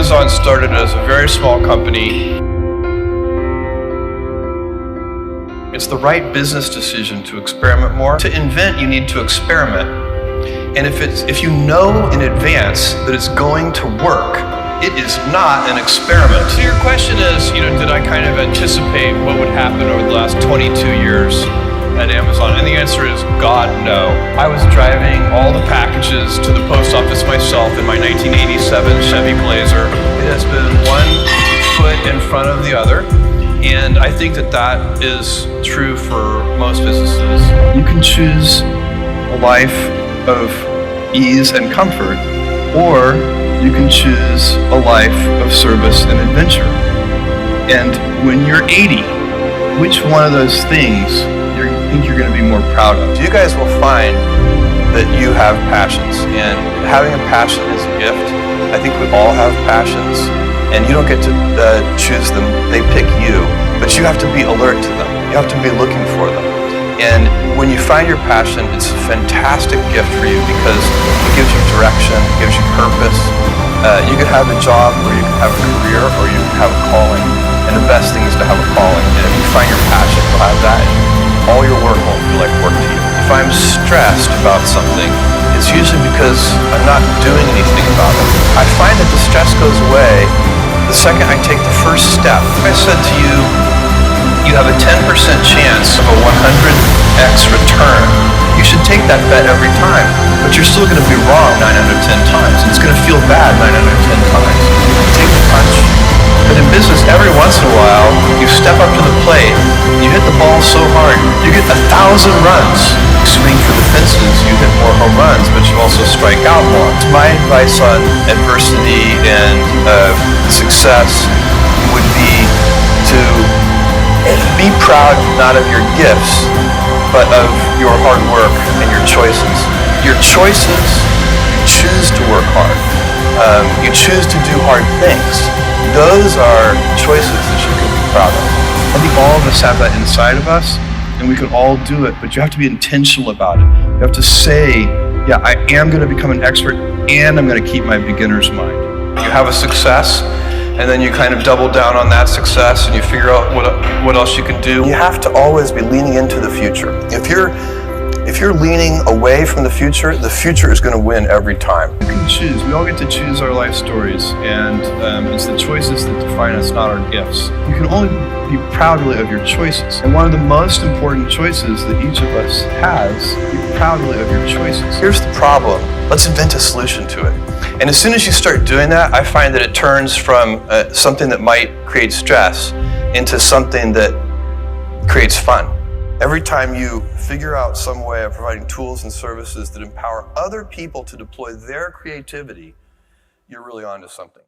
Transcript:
Amazon started as a very small company. It's the right business decision to experiment more. To invent, you need to experiment. And if you know in advance that it's going to work, it is not an experiment. So your question is, did I kind of anticipate what would happen over the last 22 years at Amazon? And the answer is, God, no. I was driving all the packages to the post office myself in my 1987 Chevy Blazer. It has been one foot in front of the other. And I think that is true for most businesses. You can choose a life of ease and comfort, or you can choose a life of service and adventure. And when you're 80, which one of those things you think you're going to be more proud of? You guys will find that you have passions, and having a passion is a gift. I think we all have passions, and you don't get to choose them. They pick you, but you have to be alert to them. You have to be looking for them. And when you find your passion, it's a fantastic gift for you because it gives you direction, it gives you purpose. You could have a job, or you could have a career, or you could have a calling. And the best thing is to have a calling. And if you find your passion, you'll have that. And all your work won't feel like work to you. If I'm stressed about something, it's usually because I'm not doing anything about it. I find that the stress goes away the second I take the first step. If I said to you, you have a 10% chance of a 100x return, you should take that bet every time, but you're still going to be wrong 9 out of 10 times. It's going to feel bad 9 out of 10 times. Take the punch. But in business, every once in a while, you step up to the plate, you hit the ball so hard, you get 1,000 runs. You swing for the fences, you hit more home runs, but you also strike out more. My advice on adversity and success would be to be proud not of your gifts, but of your hard work and your choices. Your choices, you choose to work hard. You choose to do hard things. Those are choices that you can be proud of. I think all of us have that inside of us, and we can all do it, but you have to be intentional about it. You have to say, yeah, I am going to become an expert, and I'm going to keep my beginner's mind. You have a success, and then you kind of double down on that success and you figure out what else you can do. You have to always be leaning into the future. If you're leaning away from the future is going to win every time. You can choose. We all get to choose our life stories, and it's the choices that define us, not our gifts. You can only be proud really of your choices. And one of the most important choices that each of us has, be proud really of your choices. Here's the problem. Let's invent a solution to it. And as soon as you start doing that, I find that it turns from something that might create stress into something that creates fun. Every time you figure out some way of providing tools and services that empower other people to deploy their creativity, you're really onto something.